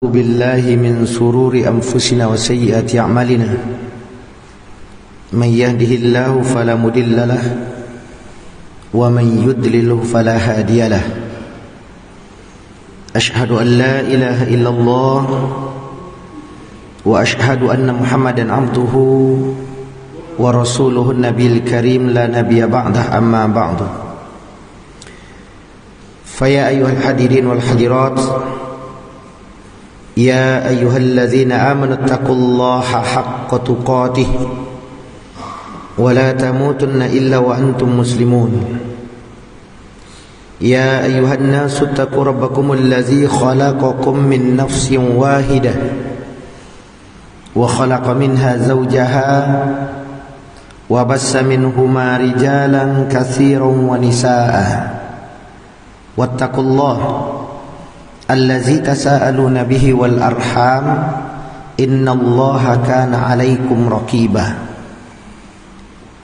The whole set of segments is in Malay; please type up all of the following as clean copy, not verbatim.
بالله من شرور أنفسنا وسيئات أعمالنا من يهده الله فلا مضل له ومن يضلل فلا هادي له أشهد أن لا إله إلا الله وأشهد أن محمدا عبده ورسوله النبي الكريم لا نبي بعده أما بعد فيا أيها الحاضرين والحاضرات يا أيها الذين آمنوا اتقوا الله حق تقاته ولا تموتن إلا وأنتم مسلمون يا أيها الناس اتقوا ربكم الذي خلقكم من نفس واحدة وخلق منها زوجها وبث منهما رجالا كثيرا ونساء واتقوا الله الذي تساءلون به والأرحام إن الله كان عليكم رقيبا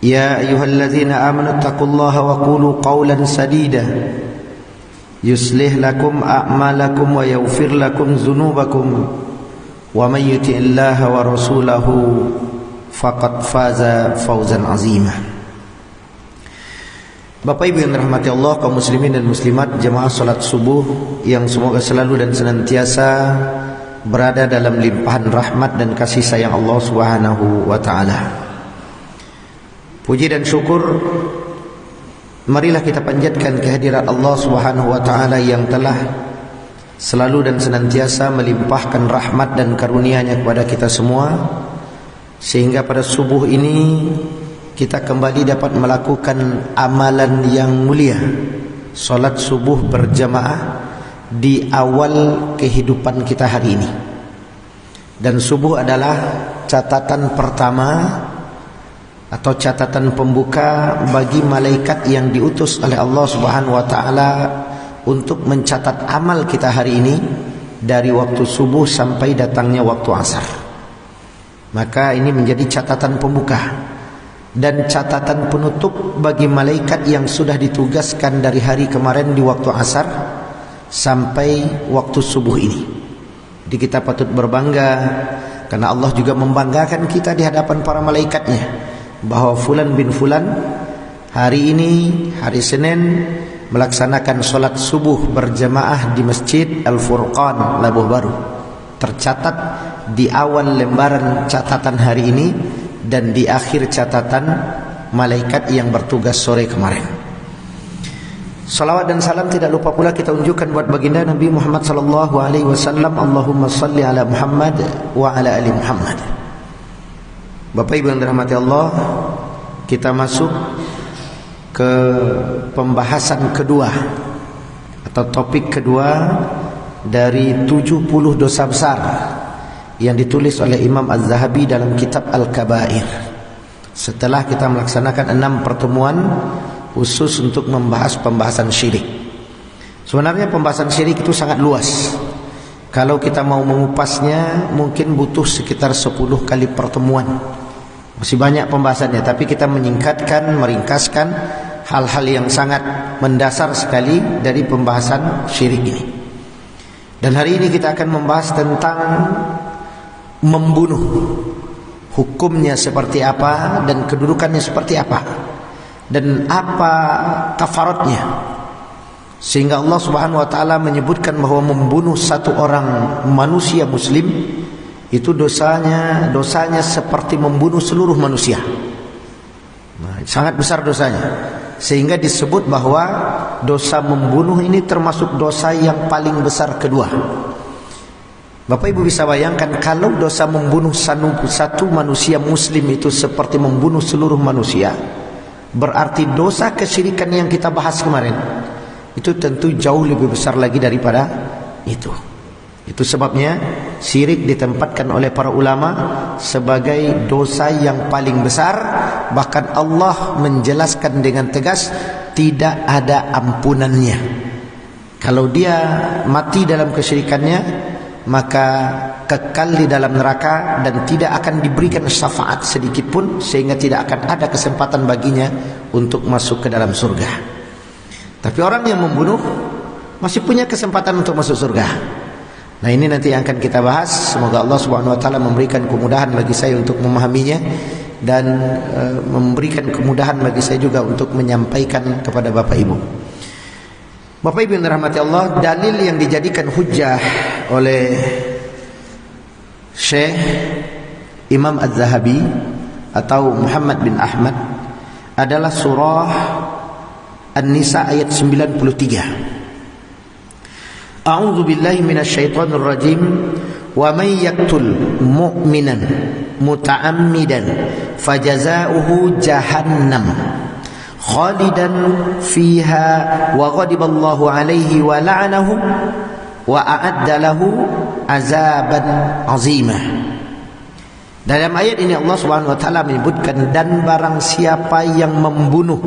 يا أيها الذين آمنوا اتقوا الله وقولوا قولا سديدا يصلح لكم أعمالكم ويغفر لكم ذنوبكم ومن يطع الله ورسوله فقد فاز فوزا عظيما. Bapak Ibu yang dirahmati Allah, kaum muslimin dan muslimat, jemaah salat subuh yang semoga selalu dan senantiasa berada dalam limpahan rahmat dan kasih sayang Allah Subhanahu wa taala. Puji dan syukur marilah kita panjatkan kehadirat Allah Subhanahu wa taala yang telah selalu dan senantiasa melimpahkan rahmat dan karunia-Nya kepada kita semua, sehingga pada subuh ini kita kembali dapat melakukan amalan yang mulia, salat subuh berjamaah di awal kehidupan kita hari ini. Dan subuh adalah catatan pertama atau catatan pembuka bagi malaikat yang diutus oleh Allah Subhanahu wa taala untuk mencatat amal kita hari ini dari waktu subuh sampai datangnya waktu asar. Maka ini menjadi catatan pembuka dan catatan penutup bagi malaikat yang sudah ditugaskan dari hari kemarin di waktu asar sampai waktu subuh ini. Jadi kita patut berbangga karena Allah juga membanggakan kita di hadapan para malaikatnya, bahwa fulan bin fulan hari ini, hari Senin, melaksanakan sholat subuh berjamaah di Masjid Al-Furqan, Labuh Baru, tercatat di awal lembaran catatan hari ini dan di akhir catatan malaikat yang bertugas sore kemarin. Salawat dan salam tidak lupa pula kita unjukkan buat baginda Nabi Muhammad sallallahu alaihi wasallam. Allahumma salli ala Muhammad wa ala ali Muhammad. Bapak Ibu yang dirahmati Allah, kita masuk ke pembahasan kedua atau topik kedua dari 70 dosa besar yang ditulis oleh Imam Az-Zahabi dalam kitab Al-Kabair. Setelah kita melaksanakan 6 pertemuan khusus untuk membahas pembahasan syirik. Sebenarnya pembahasan syirik itu sangat luas. Kalau kita mau mengupasnya mungkin butuh sekitar 10 kali pertemuan. Masih banyak pembahasannya, tapi kita menyingkatkan, meringkaskan hal-hal yang sangat mendasar sekali dari pembahasan syirik ini. Dan hari ini kita akan membahas tentang membunuh, hukumnya seperti apa dan kedudukannya seperti apa dan apa kafaratnya, sehingga Allah Subhanahu wa taala menyebutkan bahwa membunuh satu orang manusia muslim itu dosanya seperti membunuh seluruh manusia. Sangat besar dosanya, sehingga disebut bahwa dosa membunuh ini termasuk dosa yang paling besar kedua. Bapak Ibu bisa bayangkan kalau dosa membunuh satu manusia muslim itu seperti membunuh seluruh manusia, berarti dosa kesyirikan yang kita bahas kemarin itu tentu jauh lebih besar lagi daripada itu. Itu sebabnya syirik ditempatkan oleh para ulama sebagai dosa yang paling besar. Bahkan Allah menjelaskan dengan tegas tidak ada ampunannya. Kalau dia mati dalam kesyirikannya, maka kekal di dalam neraka dan tidak akan diberikan syafaat sedikit pun, sehingga tidak akan ada kesempatan baginya untuk masuk ke dalam surga. Tapi orang yang membunuh masih punya kesempatan untuk masuk surga. Nah, ini nanti yang akan kita bahas. Semoga Allah Subhanahu wa taala memberikan kemudahan bagi saya untuk memahaminya dan memberikan kemudahan bagi saya juga untuk menyampaikan kepada Bapak Ibu. Bapak Ibu yang dirahmati Allah, dalil yang dijadikan hujjah oleh Syekh Imam Az-Zahabi atau Muhammad bin Ahmad adalah surah An-Nisa ayat 93. A'udzu billahi minasyaitonir rajim. Wa may yaqtul mu'minan muta'ammidan fajazaohu jahannam khalidan fiha wa ghadiballahu alaihi wa la'anahu wa a'adda lahu azaban azimah. Dalam ayat ini Allah Subhanahu wa taala menyebutkan, dan barang siapa yang membunuh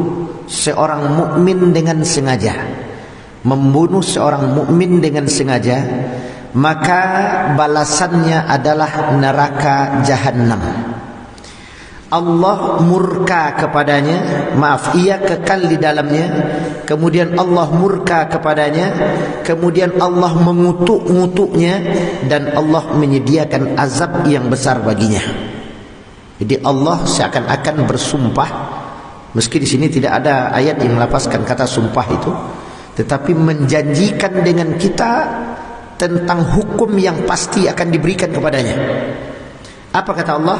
seorang mukmin dengan sengaja, membunuh seorang mukmin dengan sengaja, maka balasannya adalah neraka jahanam. Allah murka kepadanya, maaf, ia kekal di dalamnya. Kemudian Allah murka kepadanya, kemudian Allah mengutuk-ngutuknya, dan Allah menyediakan azab yang besar baginya. Jadi Allah seakan-akan bersumpah, meski di sini tidak ada ayat yang melafazkan kata sumpah itu, tetapi menjanjikan dengan kita tentang hukum yang pasti akan diberikan kepadanya. Apa kata Allah?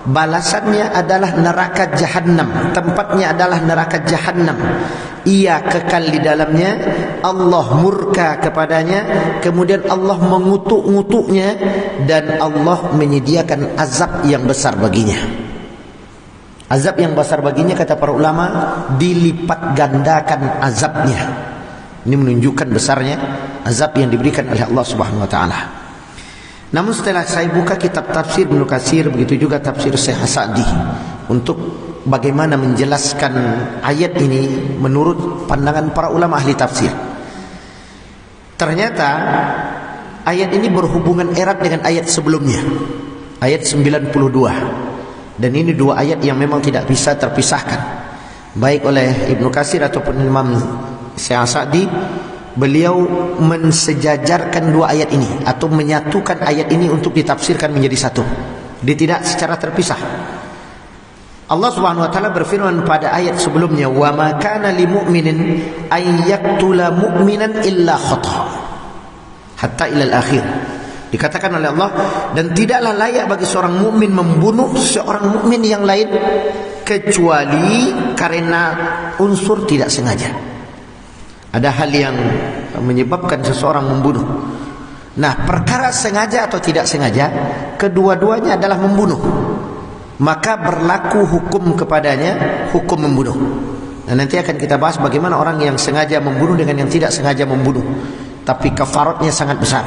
Balasannya adalah neraka jahanam, tempatnya adalah neraka jahanam. Ia kekal di dalamnya, Allah murka kepadanya, kemudian Allah mengutuk-ngutuknya, dan Allah menyediakan azab yang besar baginya. Azab yang besar baginya, kata para ulama, dilipat gandakan azabnya. Ini menunjukkan besarnya azab yang diberikan oleh Allah Subhanahu wa taala. Namun setelah saya buka kitab tafsir Ibnu Katsir, begitu juga tafsir Syekh Sa'di, untuk bagaimana menjelaskan ayat ini menurut pandangan para ulama ahli tafsir, ternyata ayat ini berhubungan erat dengan ayat sebelumnya, ayat 92. Dan ini dua ayat yang memang tidak bisa terpisahkan, baik oleh Ibnu Katsir ataupun Imam Syekh Sa'di. Beliau mensejajarkan dua ayat ini atau menyatukan ayat ini untuk ditafsirkan menjadi satu. Dia tidak secara terpisah. Allah Subhanahu wa taala berfirman pada ayat sebelumnya, "Wa ma kana lil mu'minin ay yaqtula mu'minan illa khata." Hatta ilal akhir. Dikatakan oleh Allah, dan tidaklah layak bagi seorang mukmin membunuh seorang mukmin yang lain kecuali karena unsur tidak sengaja. Ada hal yang menyebabkan seseorang membunuh. Nah, perkara sengaja atau tidak sengaja, kedua-duanya adalah membunuh. Maka berlaku hukum kepadanya, hukum membunuh. Dan nanti akan kita bahas bagaimana orang yang sengaja membunuh dengan yang tidak sengaja membunuh, tapi kafaratnya sangat besar.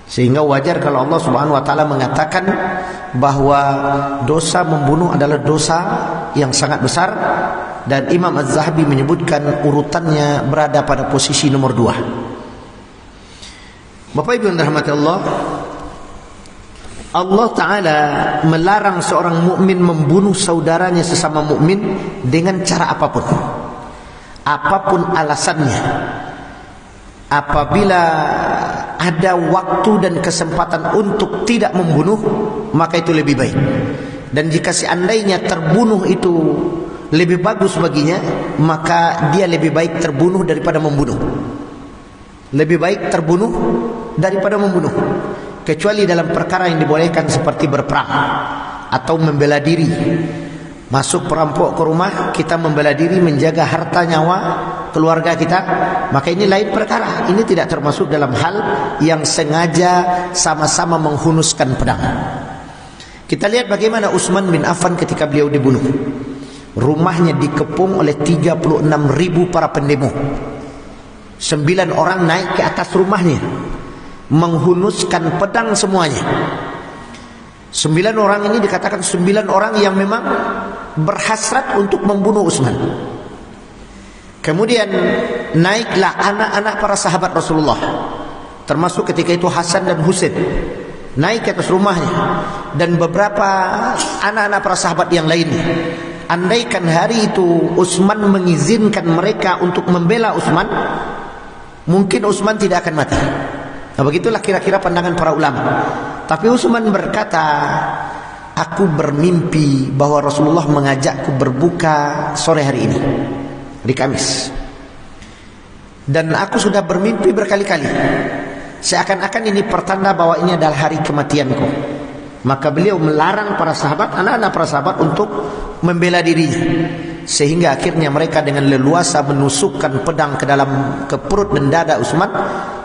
Sehingga wajar kalau Allah Subhanahu wa taala mengatakan bahwa dosa membunuh adalah dosa yang sangat besar. Dan Imam Az-Zahabi menyebutkan urutannya berada pada posisi nomor 2. Bapak Ibu yang dirahmati Allah, Allah Ta'ala melarang seorang mukmin membunuh saudaranya sesama mukmin dengan cara apapun, apapun alasannya. Apabila ada waktu dan kesempatan untuk tidak membunuh, maka itu lebih baik. Dan jika seandainya terbunuh itu lebih bagus baginya, maka dia lebih baik terbunuh daripada membunuh. Lebih baik terbunuh daripada membunuh, kecuali dalam perkara yang dibolehkan seperti berperang atau membela diri. Masuk perampok ke rumah, kita membela diri menjaga harta nyawa keluarga kita, maka ini lain perkara. Ini tidak termasuk dalam hal yang sengaja sama-sama menghunuskan pedang. Kita lihat bagaimana Utsman bin Affan ketika beliau dibunuh. Rumahnya dikepung oleh 36.000 para pendemo. 9 orang naik ke atas rumahnya, menghunuskan pedang semuanya. 9 orang ini dikatakan 9 orang yang memang berhasrat untuk membunuh Utsman. Kemudian naiklah anak-anak para sahabat Rasulullah, termasuk ketika itu Hasan dan Husain, naik ke atas rumahnya, dan beberapa anak-anak para sahabat yang lainnya. Andaikan hari itu Utsman mengizinkan mereka untuk membela Utsman, mungkin Utsman tidak akan mati. Nah, begitulah kira-kira pandangan para ulama. Tapi Utsman berkata, aku bermimpi bahwa Rasulullah mengajakku berbuka sore hari ini, di Kamis. Dan aku sudah bermimpi berkali-kali, seakan-akan ini pertanda bahwa ini adalah hari kematianku. Maka beliau melarang para sahabat, anak-anak para sahabat untuk membela dirinya, sehingga akhirnya mereka dengan leluasa menusukkan pedang ke perut dan dada Utsman,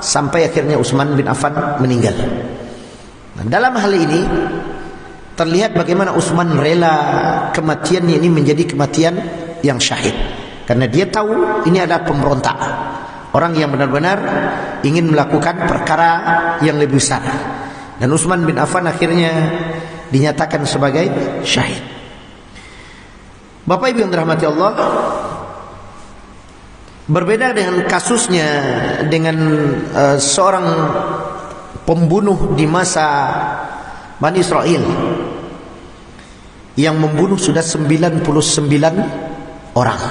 sampai akhirnya Utsman bin Affan meninggal. Nah, dalam hal ini terlihat bagaimana Utsman rela kematiannya ini menjadi kematian yang syahid, karena dia tahu ini adalah pemberontak, orang yang benar-benar ingin melakukan perkara yang lebih besar. Dan Utsman bin Affan akhirnya dinyatakan sebagai syahid. Bapak Ibu yang dirahmati Allah, berbeda dengan kasusnya dengan seorang pembunuh di masa Bani Israel yang membunuh sudah 99 orang.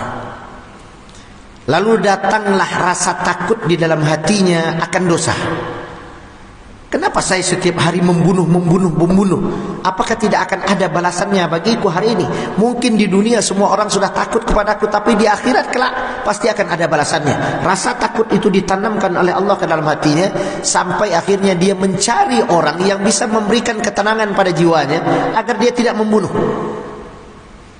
Lalu datanglah rasa takut di dalam hatinya akan dosa. Kenapa saya setiap hari membunuh? Apakah tidak akan ada balasannya bagiku hari ini? Mungkin di dunia semua orang sudah takut kepadaku, tapi di akhirat kelak pasti akan ada balasannya. Rasa takut itu ditanamkan oleh Allah ke dalam hatinya, sampai akhirnya dia mencari orang yang bisa memberikan ketenangan pada jiwanya agar dia tidak membunuh.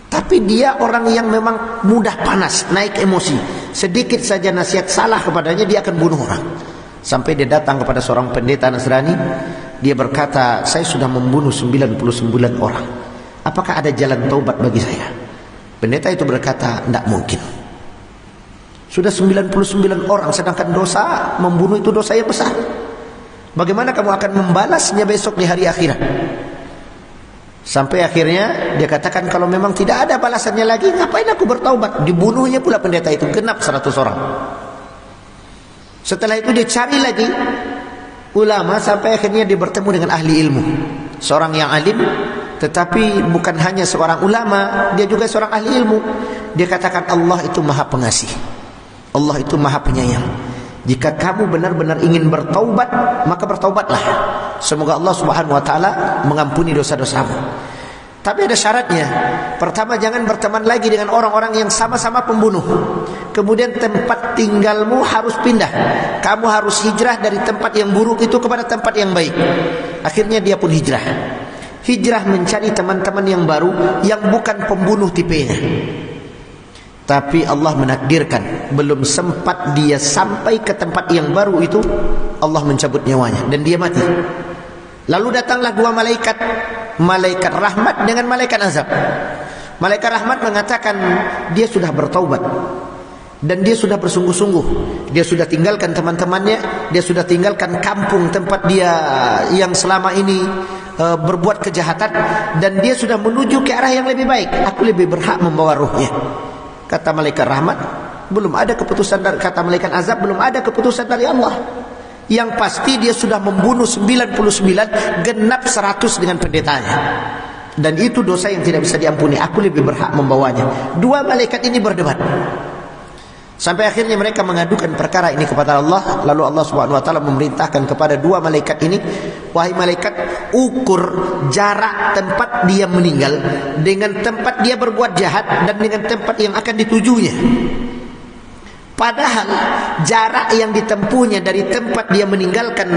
Tapi dia orang yang memang mudah panas, naik emosi. Sedikit saja nasihat salah kepadanya, dia akan bunuh orang. Sampai dia datang kepada seorang pendeta Nasrani. Dia berkata, saya sudah membunuh 99 orang. Apakah ada jalan taubat bagi saya? Pendeta itu berkata, tidak mungkin. Sudah 99 orang, sedangkan dosa membunuh itu dosa yang besar. Bagaimana kamu akan membalasnya besok di hari akhirat? Sampai akhirnya dia katakan, kalau memang tidak ada balasannya lagi, ngapain aku bertaubat? Dibunuhnya pula pendeta itu, genap 100 orang. Setelah itu dia cari lagi ulama, sampai akhirnya dia bertemu dengan ahli ilmu, seorang yang alim, tetapi bukan hanya seorang ulama, dia juga seorang ahli ilmu. Dia katakan, Allah itu maha pengasih, Allah itu maha penyayang. Jika kamu benar-benar ingin bertaubat, maka bertaubatlah. Semoga Allah Subhanahu wa taala mengampuni dosa-dosamu. Tapi ada syaratnya. Pertama, jangan berteman lagi dengan orang-orang yang sama-sama pembunuh. Kemudian tempat tinggalmu harus pindah. Kamu harus hijrah dari tempat yang buruk itu kepada tempat yang baik. Akhirnya dia pun hijrah. Hijrah mencari teman-teman yang baru, yang bukan pembunuh tipenya. Tapi Allah menakdirkan, belum sempat dia sampai ke tempat yang baru itu, Allah mencabut nyawanya dan dia mati. Lalu datanglah dua malaikat, malaikat rahmat dengan malaikat azab. Malaikat rahmat mengatakan dia sudah bertaubat dan dia sudah bersungguh-sungguh. Dia sudah tinggalkan teman-temannya, dia sudah tinggalkan kampung tempat dia yang selama ini berbuat kejahatan, dan dia sudah menuju ke arah yang lebih baik. Aku lebih berhak membawa ruhnya. Kata malaikat rahmat, belum ada keputusan dari, kata malaikat azab, belum ada keputusan dari Allah. Yang pasti dia sudah membunuh 99, genap 100 dengan pendetanya. Dan itu dosa yang tidak bisa diampuni. Aku lebih berhak membawanya. Dua malaikat ini berdebat. Sampai akhirnya mereka mengadukan perkara ini kepada Allah. Lalu Allah Subhanahu wa taala memerintahkan kepada dua malaikat ini, wahai malaikat, ukur jarak tempat dia meninggal dengan tempat dia berbuat jahat dan dengan tempat yang akan ditujunya. Padahal jarak yang ditempuhnya dari tempat dia meninggalkan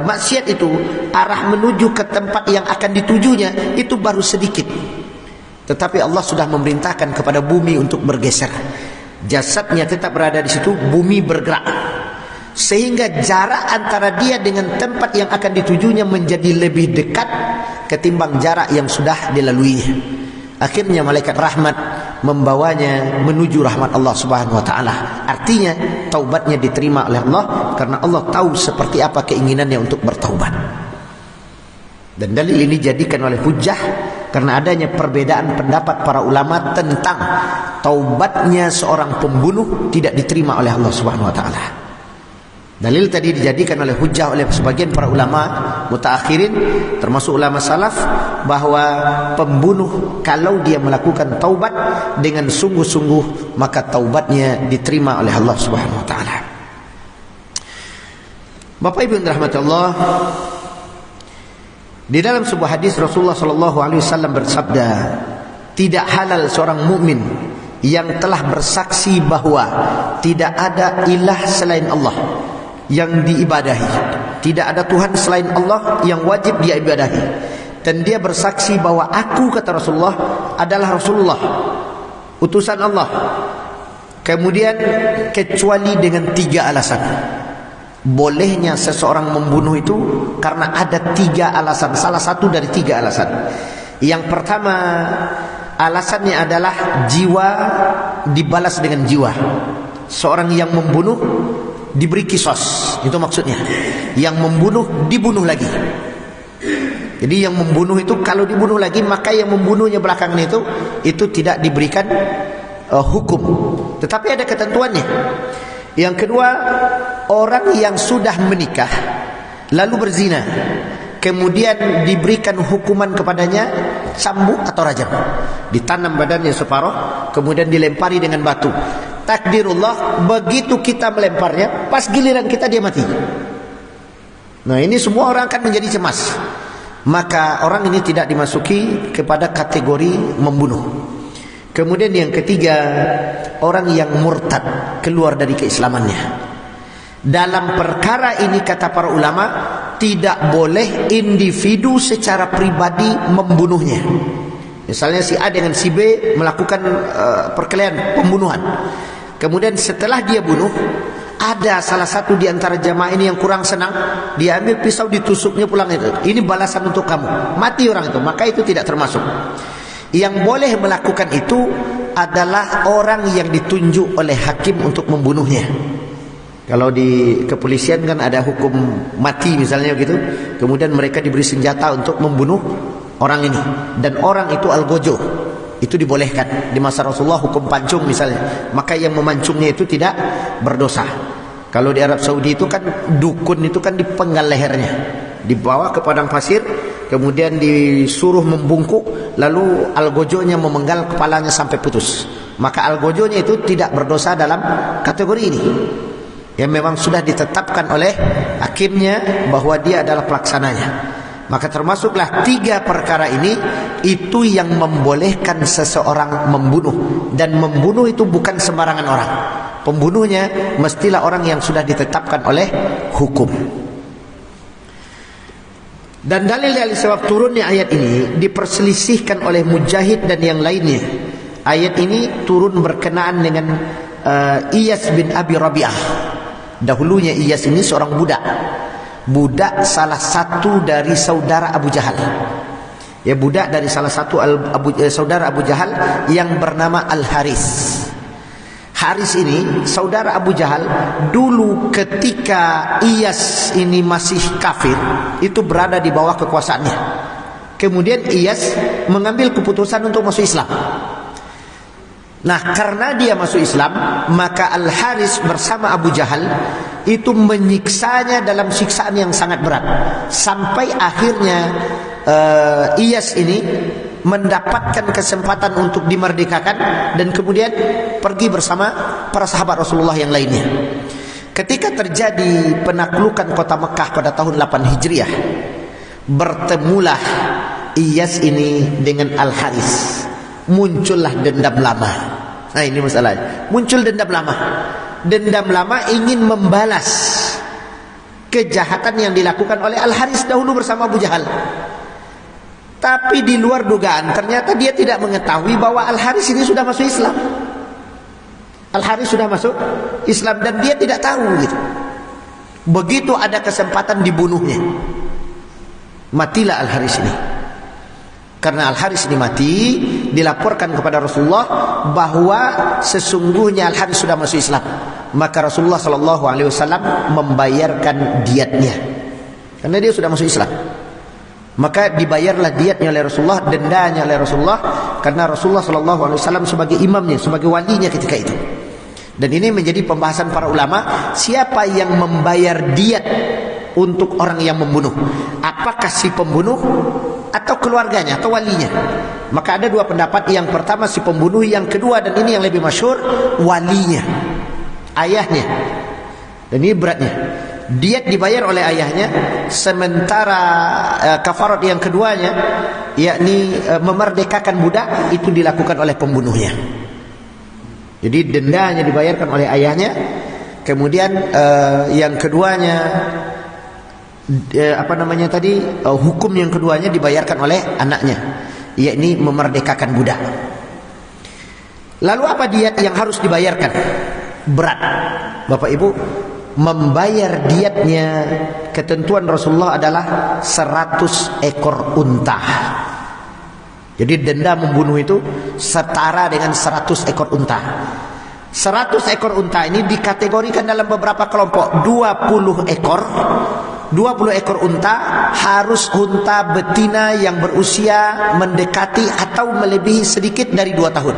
maksiat itu, arah menuju ke tempat yang akan ditujunya, itu baru sedikit. Tetapi Allah sudah memerintahkan kepada bumi untuk bergeser. Jasadnya tetap berada di situ, bumi bergerak, sehingga jarak antara dia dengan tempat yang akan ditujunya menjadi lebih dekat ketimbang jarak yang sudah dilaluinya. Akhirnya malaikat rahmat membawanya menuju rahmat Allah Subhanahu wa taala. Artinya taubatnya diterima oleh Allah karena Allah tahu seperti apa keinginannya untuk bertaubat. Dan dalil ini dijadikan oleh hujjah karena adanya perbedaan pendapat para ulama tentang taubatnya seorang pembunuh tidak diterima oleh Allah Subhanahu wa taala. Dalil tadi dijadikan oleh hujjah oleh sebagian para ulama mutaakhirin, termasuk ulama salaf, bahwa pembunuh kalau dia melakukan taubat dengan sungguh-sungguh, maka taubatnya diterima oleh Allah Subhanahu wa taala. Bapak Ibu yang dirahmati Allah, di dalam sebuah hadis Rasulullah sallallahu alaihi wasallam bersabda, tidak halal seorang mukmin yang telah bersaksi bahwa tidak ada ilah selain Allah yang diibadahi, tidak ada Tuhan selain Allah yang wajib dia ibadahi, dan dia bersaksi bahwa aku, kata Rasulullah, adalah Rasulullah, utusan Allah. Kemudian kecuali dengan 3 alasan. Bolehnya seseorang membunuh itu karena ada 3 alasan. Salah satu dari 3 alasan. Yang pertama, alasannya adalah jiwa dibalas dengan jiwa. Seorang yang membunuh diberi kisos, itu maksudnya. Yang membunuh dibunuh lagi. Jadi yang membunuh itu kalau dibunuh lagi, maka yang membunuhnya belakangan itu tidak diberikan hukum. Tetapi ada ketentuannya. Yang kedua, orang yang sudah menikah lalu berzina, kemudian diberikan hukuman kepadanya cambuk atau rajam. Ditanam badannya separuh, kemudian dilempari dengan batu. Takdirullah, begitu kita melemparnya, pas giliran kita dia mati. Nah, ini semua orang akan menjadi cemas. Maka orang ini tidak dimasuki kepada kategori membunuh. Kemudian yang ketiga, orang yang murtad, keluar dari keislamannya. Dalam perkara ini kata para ulama, tidak boleh individu secara pribadi membunuhnya. Misalnya si A dengan si B melakukan perkelahian, pembunuhan. Kemudian setelah dia bunuh, ada salah satu di antara jamaah ini yang kurang senang, dia ambil pisau, ditusuknya pulang itu. Ini balasan untuk kamu. Mati orang itu, maka itu tidak termasuk. Yang boleh melakukan itu adalah orang yang ditunjuk oleh hakim untuk membunuhnya. Kalau di kepolisian kan ada hukum mati misalnya gitu. Kemudian mereka diberi senjata untuk membunuh orang ini. Dan orang itu algojo. Itu dibolehkan. Di masa Rasulullah hukum pancung misalnya. Maka yang memancungnya itu tidak berdosa. Kalau di Arab Saudi itu kan dukun itu kan dipenggal lehernya. Dibawa ke padang pasir, kemudian disuruh membungkuk, lalu algojonya memenggal kepalanya sampai putus. Maka algojonya itu tidak berdosa dalam kategori ini. Yang memang sudah ditetapkan oleh hakimnya bahwa dia adalah pelaksananya. Maka termasuklah 3 perkara ini, itu yang membolehkan seseorang membunuh. Dan membunuh itu bukan sembarangan orang. Pembunuhnya mestilah orang yang sudah ditetapkan oleh hukum. Dan dalil-dalil sebab turunnya ayat ini diperselisihkan oleh Mujahid dan yang lainnya. Ayat ini turun berkenaan dengan Iyas bin Abi Rabi'ah. Dahulunya Iyas ini seorang budak. Budak salah satu dari saudara Abu Jahal. Ya, budak dari salah satu saudara Abu Jahal yang bernama Al-Haris. Haris ini saudara Abu Jahal. Dulu ketika Iyas ini masih kafir, itu berada di bawah kekuasaannya. Kemudian Iyas mengambil keputusan untuk masuk Islam. Nah, karena dia masuk Islam, maka Al-Haris bersama Abu Jahal itu menyiksanya dalam siksaan yang sangat berat. Sampai akhirnya Iyas ini mendapatkan kesempatan untuk dimerdekakan dan kemudian pergi bersama para sahabat Rasulullah yang lainnya. Ketika terjadi penaklukan kota Mekah pada tahun 8 Hijriah, bertemulah Iyas ini dengan Al-Haris. Muncullah dendam lama. Nah, ini masalahnya. Muncul dendam lama. Dendam lama ingin membalas kejahatan yang dilakukan oleh Al-Haris dahulu bersama Abu Jahal. Tapi di luar dugaan, ternyata dia tidak mengetahui bahwa Al-Haris ini sudah masuk Islam. Al-Haris sudah masuk Islam dan dia tidak tahu gitu. Begitu ada kesempatan dibunuhnya, matilah Al-Haris ini. Karena Al-Haris ini mati, dilaporkan kepada Rasulullah bahwa sesungguhnya Al-Haris sudah masuk Islam. Maka Rasulullah SAW membayarkan diatnya, karena dia sudah masuk Islam. Maka dibayarlah diatnya oleh Rasulullah, dendanya oleh Rasulullah, karena Rasulullah SAW sebagai imamnya, sebagai walinya ketika itu. Dan ini menjadi pembahasan para ulama, siapa yang membayar diat untuk orang yang membunuh? Apakah si pembunuh atau keluarganya atau walinya? Maka ada 2 pendapat. Yang pertama si pembunuh, yang kedua dan ini yang lebih masyhur, walinya, ayahnya. Dan ini beratnya. diat dibayar oleh ayahnya, sementara kafarat yang keduanya yakni memerdekakan budak itu dilakukan oleh pembunuhnya. Jadi dendanya dibayarkan oleh ayahnya, kemudian yang keduanya hukum yang keduanya dibayarkan oleh anaknya, yakni memerdekakan budak. Lalu apa diat yang harus dibayarkan? Berat, Bapak Ibu. Membayar diatnya, ketentuan Rasulullah adalah 100 ekor unta. Jadi denda membunuh itu setara dengan 100 ekor unta. 100 ekor unta ini dikategorikan dalam beberapa kelompok. 20 ekor unta harus unta betina yang berusia mendekati atau melebihi sedikit dari 2 tahun.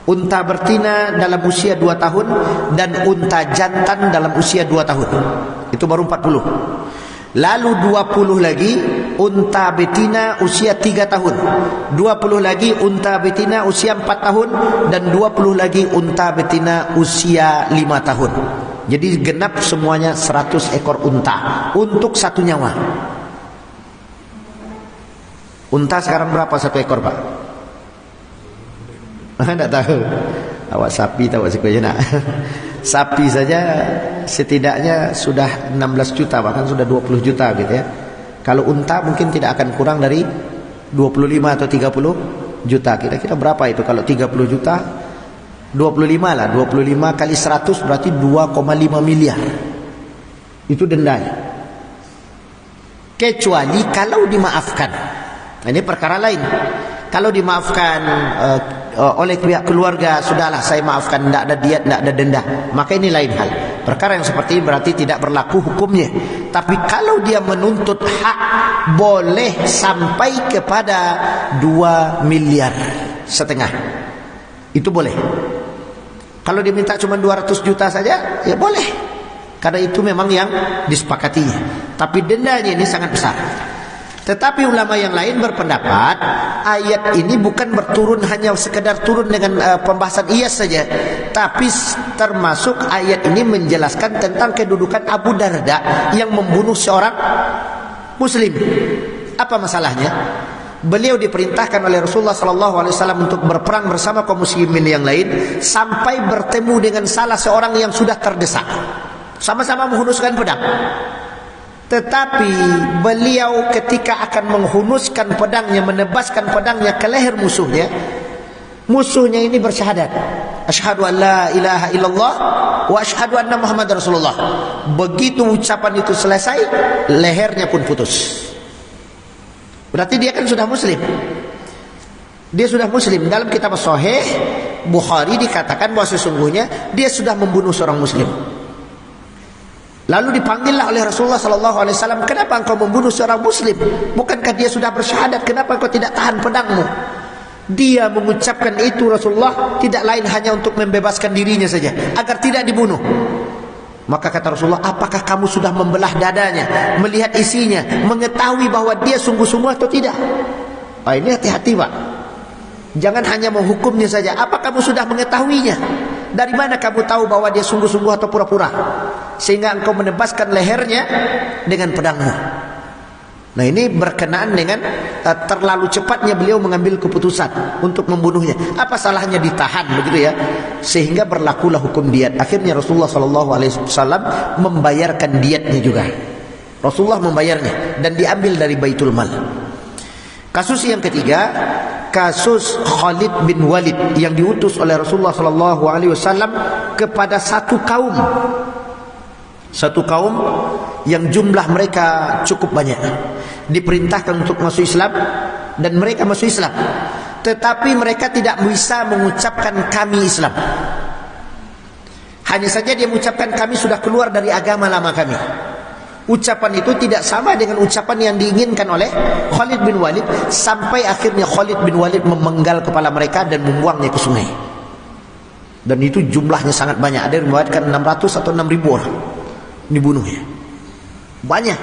Unta betina dalam usia 2 tahun dan unta jantan dalam usia 2 tahun. Itu baru 40. Lalu 20 lagi unta betina usia 3 tahun. 20 lagi unta betina usia 4 tahun dan 20 lagi unta betina usia 5 tahun. Jadi genap semuanya 100 ekor unta untuk satu nyawa. Unta sekarang berapa satu ekor, Pak? Tidak tahu. Awak sapi tahu sekian nak. Sapi saja setidaknya sudah 16 juta, bahkan sudah 20 juta gitu ya. Kalau unta mungkin tidak akan kurang dari 25 atau 30 juta. Kira-kira berapa itu kalau 30 juta? 25 lah. 25 kali 100 berarti 2,5 miliar. Itu dendanya. Kecuali kalau dimaafkan. Ini perkara lain. Kalau dimaafkan oleh pihak keluarga, sudahlah saya maafkan, tidak ada diat, tidak ada denda, maka ini lain hal. Perkara yang seperti ini berarti tidak berlaku hukumnya. Tapi kalau dia menuntut hak, boleh sampai kepada 2,5 miliar. Itu boleh. Kalau dia minta cuma 200 juta saja, ya boleh, karena itu memang yang disepakatinya. Tapi dendanya ini sangat besar. Tetapi ulama yang lain berpendapat ayat ini bukan berturun hanya sekedar turun dengan pembahasan iyas saja, tapi termasuk ayat ini menjelaskan tentang kedudukan Abu Darda yang membunuh seorang muslim. Apa masalahnya? Beliau diperintahkan oleh Rasulullah SAW untuk berperang bersama kaum muslimin yang lain sampai bertemu dengan salah seorang yang sudah terdesak. Sama-sama menghunuskan pedang. Tetapi beliau ketika akan menghunuskan pedangnya, menebaskan pedangnya ke leher musuhnya, musuhnya ini bersyahadat, asyhadu an la ilaha illallah wa asyhadu anna Muhammad Rasulullah. Begitu ucapan itu selesai, lehernya pun putus. Berarti dia kan sudah muslim. Dia sudah muslim. Dalam kitab Sahih Bukhari dikatakan bahwa sesungguhnya dia sudah membunuh seorang muslim. Lalu dipanggillah oleh Rasulullah SAW, kenapa engkau membunuh seorang muslim? Bukankah dia sudah bersyahadat? Kenapa engkau tidak tahan pedangmu? Dia mengucapkan itu Rasulullah tidak lain hanya untuk membebaskan dirinya saja, agar tidak dibunuh. Maka kata Rasulullah, apakah kamu sudah membelah dadanya, melihat isinya, mengetahui bahwa dia sungguh-sungguh atau tidak? Ini hati-hati, Pak. Jangan hanya menghukumnya saja. Apa kamu sudah mengetahuinya? Dari mana kamu tahu bahwa dia sungguh-sungguh atau pura-pura, sehingga engkau menebaskan lehernya dengan pedangmu? Nah, ini berkenaan dengan terlalu cepatnya beliau mengambil keputusan untuk membunuhnya. Apa salahnya ditahan begitu ya, sehingga berlakulah hukum diat. Akhirnya Rasulullah SAW membayarkan diatnya juga. Rasulullah membayarnya dan diambil dari Baitul Mal. Kasus yang ketiga, kasus Khalid bin Walid yang diutus oleh Rasulullah SAW kepada satu kaum yang jumlah mereka cukup banyak, diperintahkan untuk masuk Islam dan mereka masuk Islam, tetapi mereka tidak bisa mengucapkan kami Islam. Hanya saja dia mengucapkan kami sudah keluar dari agama lama kami. Ucapan itu tidak sama dengan ucapan yang diinginkan oleh Khalid bin Walid, sampai akhirnya Khalid bin Walid memenggal kepala mereka dan membuangnya ke sungai. Dan itu jumlahnya sangat banyak. Ada yang meriwayatkan 600 atau 6.000 orang dibunuhnya. Banyak.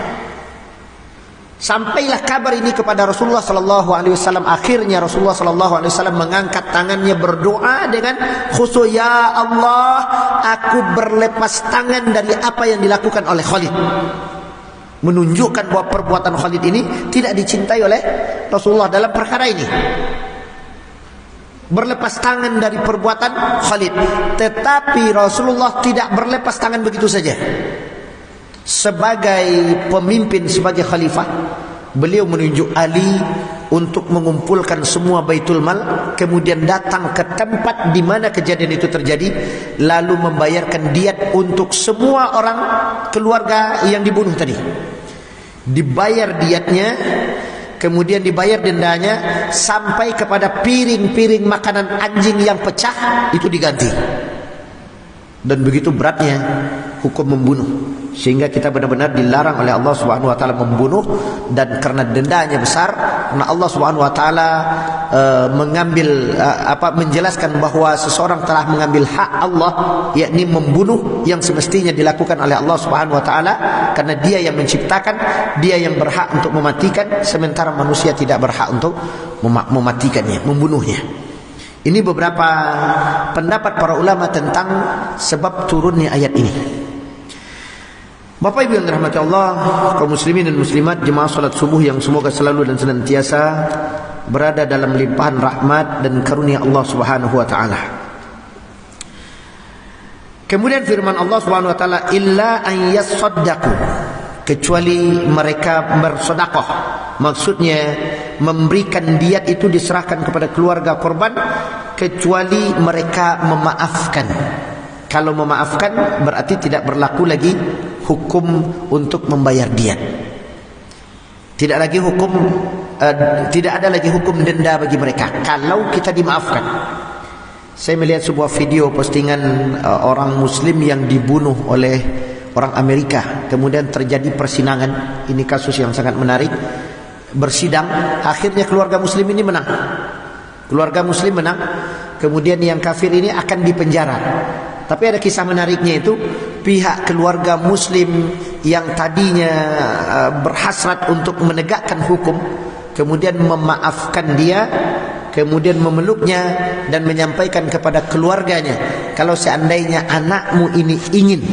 Sampailah kabar ini kepada Rasulullah sallallahu alaihi wasallam. Akhirnya Rasulullah sallallahu alaihi wasallam mengangkat tangannya berdoa dengan khusyuk, ya Allah, aku berlepas tangan dari apa yang dilakukan oleh Khalid. Menunjukkan bahwa perbuatan Khalid ini tidak dicintai oleh Rasulullah dalam perkara ini. Berlepas tangan dari perbuatan Khalid. Tetapi Rasulullah tidak berlepas tangan begitu saja. Sebagai pemimpin, sebagai khalifah, beliau menunjuk Ali untuk mengumpulkan semua Baitul Mal, kemudian datang ke tempat di mana kejadian itu terjadi, lalu membayarkan diat untuk semua orang keluarga yang dibunuh tadi. Dibayar diatnya, kemudian dibayar dendanya, sampai kepada piring-piring makanan anjing yang pecah itu diganti. Dan begitu beratnya hukum membunuh, sehingga kita benar-benar dilarang oleh Allah Subhanahu wa taala membunuh. Dan karena dendanya besar, karena Allah Subhanahu wa taala menjelaskan bahwa seseorang telah mengambil hak Allah, yakni membunuh yang semestinya dilakukan oleh Allah Subhanahu wa taala, karena dia yang menciptakan, dia yang berhak untuk mematikan, sementara manusia tidak berhak untuk mematikannya, membunuhnya. Ini beberapa pendapat para ulama tentang sebab turunnya ayat ini. Bapak Ibu yang dirahmati Allah, kaum muslimin dan muslimat, jemaah salat subuh yang semoga selalu dan senantiasa berada dalam limpahan rahmat dan karunia Allah Subhanahu wa taala. Kemudian firman Allah Subhanahu wa taala, illa an yasaddaqu, kecuali mereka bersedekah. Maksudnya memberikan diat itu diserahkan kepada keluarga korban, kecuali mereka memaafkan. Kalau memaafkan berarti tidak berlaku lagi hukum untuk membayar diat. Tidak ada lagi hukum denda bagi mereka kalau kita dimaafkan. Saya melihat sebuah video postingan orang muslim yang dibunuh oleh orang Amerika, kemudian terjadi persidangan. Ini kasus yang sangat menarik. Bersidang, akhirnya keluarga muslim ini menang. Keluarga muslim menang, kemudian yang kafir ini akan dipenjara. Tapi ada kisah menariknya, itu pihak keluarga muslim yang tadinya berhasrat untuk menegakkan hukum, kemudian memaafkan dia, kemudian memeluknya dan menyampaikan kepada keluarganya, kalau seandainya anakmu ini ingin,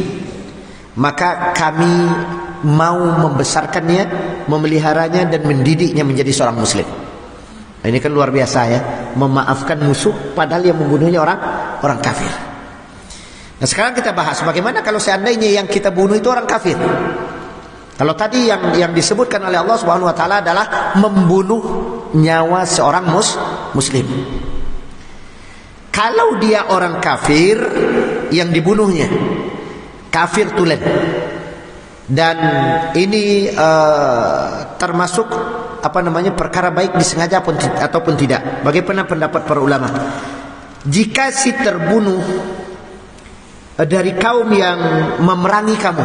maka kami mau membesarkannya, memeliharanya dan mendidiknya menjadi seorang muslim. Nah, ini kan luar biasa ya, memaafkan musuh padahal yang membunuhnya orang kafir. Nah, sekarang kita bahas bagaimana kalau seandainya yang kita bunuh itu orang kafir. Kalau tadi yang disebutkan oleh Allah Subhanahu wa taala adalah membunuh nyawa seorang muslim. Kalau dia orang kafir yang dibunuhnya, kafir tulen. Dan ini termasuk perkara baik disengaja ataupun tidak. Bagaimana pendapat para ulama? Jika si terbunuh dari kaum yang memerangi kamu,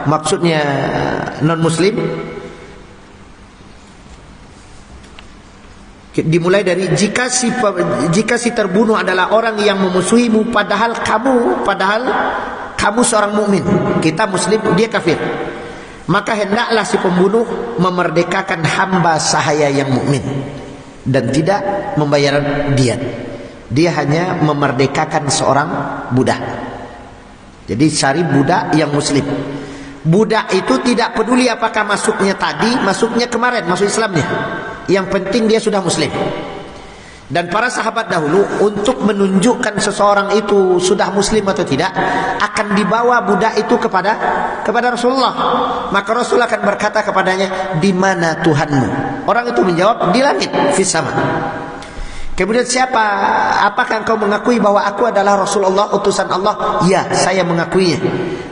maksudnya non muslim, dimulai dari jika si terbunuh adalah orang yang memusuhimu padahal kamu seorang mukmin, kita muslim, dia kafir, maka hendaklah si pembunuh memerdekakan hamba sahaya yang mukmin dan tidak membayar diat. Dia hanya memerdekakan seorang budak. Jadi cari budak yang muslim. Budak itu tidak peduli apakah masuknya tadi, masuknya kemarin, masuk Islamnya. Yang penting dia sudah muslim. Dan para sahabat dahulu untuk menunjukkan seseorang itu sudah muslim atau tidak, akan dibawa budak itu kepada Rasulullah. Maka Rasul akan berkata kepadanya, di mana Tuhanmu? Orang itu menjawab, di langit, fis sama. Kemudian apakah engkau mengakui bahwa aku adalah Rasulullah, utusan Allah? Ya, saya mengakuinya.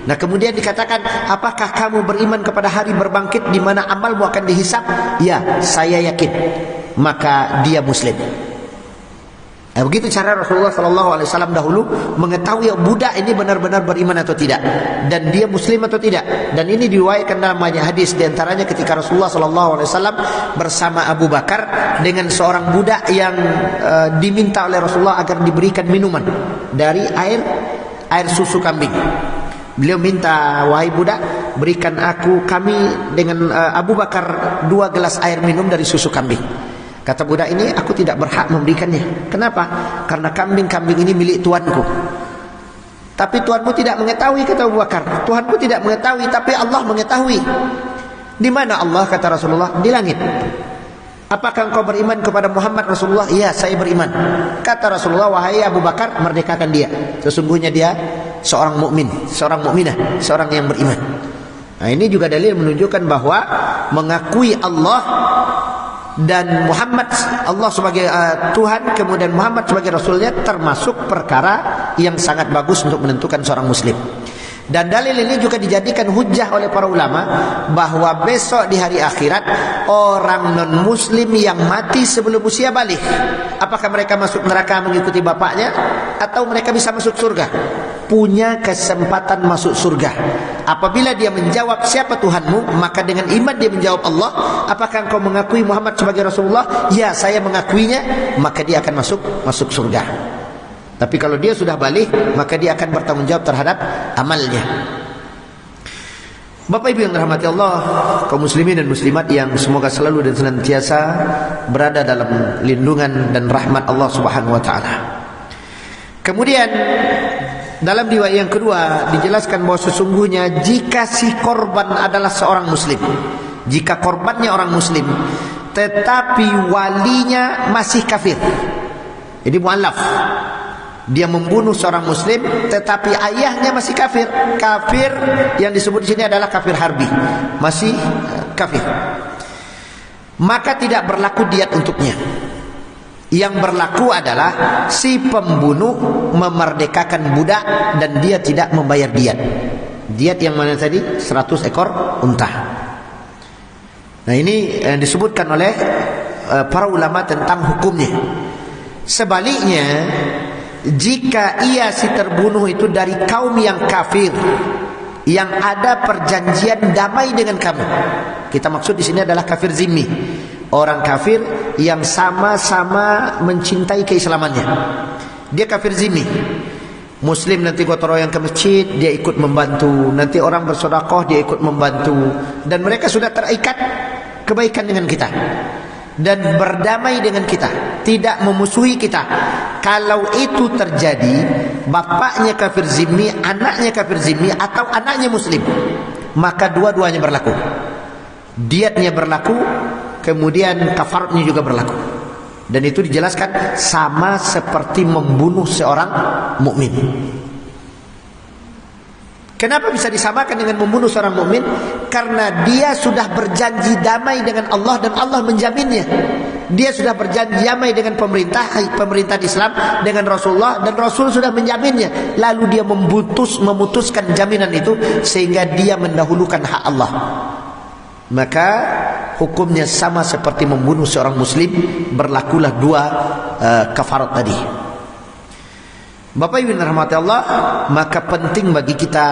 Nah, kemudian dikatakan, apakah kamu beriman kepada hari berbangkit di mana amalmu akan dihisap? Ya, saya yakin. Maka dia muslim. Nah, begitu cara Rasulullah SAW dahulu mengetahui budak ini benar-benar beriman atau tidak, dan dia muslim atau tidak. Dan ini diriwayatkan dalam banyak hadis, diantaranya ketika Rasulullah SAW bersama Abu Bakar dengan seorang budak yang diminta oleh Rasulullah agar diberikan minuman dari air susu kambing. Beliau minta, wahai budak, berikan kami dengan Abu Bakar 2 gelas air minum dari susu kambing. Kata budak ini, aku tidak berhak memberikannya. Kenapa? Karena kambing-kambing ini milik tuanku. Tapi tuanmu tidak mengetahui, kata Abu Bakar. Tuhanku tidak mengetahui, tapi Allah mengetahui. Di mana Allah, kata Rasulullah? Di langit. Apakah engkau beriman kepada Muhammad Rasulullah? Iya, saya beriman. Kata Rasulullah, wahai Abu Bakar, merdekakan dia. Sesungguhnya dia seorang mukmin, seorang mukminah, seorang yang beriman. Nah, ini juga dalil menunjukkan bahwa mengakui Allah dan Muhammad, Allah sebagai Tuhan, kemudian Muhammad sebagai Rasulnya, termasuk perkara yang sangat bagus untuk menentukan seorang muslim. Dan dalil ini juga dijadikan hujjah oleh para ulama bahwa besok di hari akhirat orang non muslim yang mati sebelum usia balik, apakah mereka masuk neraka mengikuti bapaknya atau mereka bisa masuk surga? Punya kesempatan masuk surga. Apabila dia menjawab siapa Tuhanmu, maka dengan iman dia menjawab Allah. Apakah engkau mengakui Muhammad sebagai Rasulullah? Ya, saya mengakuinya. Maka dia akan masuk surga. Tapi kalau dia sudah balik, maka dia akan bertanggung jawab terhadap amalnya. Bapak Ibu yang dirahmati Allah, kaum muslimin dan muslimat yang semoga selalu dan senantiasa berada dalam lindungan dan rahmat Allah Subhanahu wa taala. Kemudian dalam riwayat yang kedua dijelaskan bahwa sesungguhnya jika si korban adalah seorang muslim, jika korbannya orang muslim tetapi walinya masih kafir, jadi mu'allaf, dia membunuh seorang muslim tetapi ayahnya masih kafir. Kafir yang disebut di sini adalah kafir harbi, masih kafir. Maka tidak berlaku diat untuknya. Yang berlaku adalah si pembunuh memerdekakan budak dan dia tidak membayar diat. Diat yang mana tadi? 100 ekor unta. Nah, ini yang disebutkan oleh para ulama tentang hukumnya. Sebaliknya, jika ia si terbunuh itu dari kaum yang kafir, yang ada perjanjian damai dengan kamu. Kita maksud di sini adalah kafir zimmi, orang kafir yang sama-sama mencintai keislamannya. Dia kafir zimmi. Muslim nanti gotong royong ke masjid, dia ikut membantu. Nanti orang bersedekah, dia ikut membantu. Dan mereka sudah terikat kebaikan dengan kita dan berdamai dengan kita, tidak memusuhi kita. Kalau itu terjadi, bapaknya kafir zimmi, anaknya kafir zimmi, atau anaknya muslim, maka dua-duanya berlaku. Diatnya berlaku, kemudian kafaratnya juga berlaku. Dan itu dijelaskan sama seperti membunuh seorang mukmin. Kenapa bisa disamakan dengan membunuh seorang mukmin? Karena dia sudah berjanji damai dengan Allah dan Allah menjaminnya. Dia sudah berjanji damai dengan pemerintah Islam, dengan Rasulullah, dan Rasul sudah menjaminnya. Lalu dia memutuskan jaminan itu sehingga dia mendahulukan hak Allah. Maka hukumnya sama seperti membunuh seorang muslim, berlakulah dua kafarat tadi. Bapak Ibu rahmati Allah, maka penting bagi kita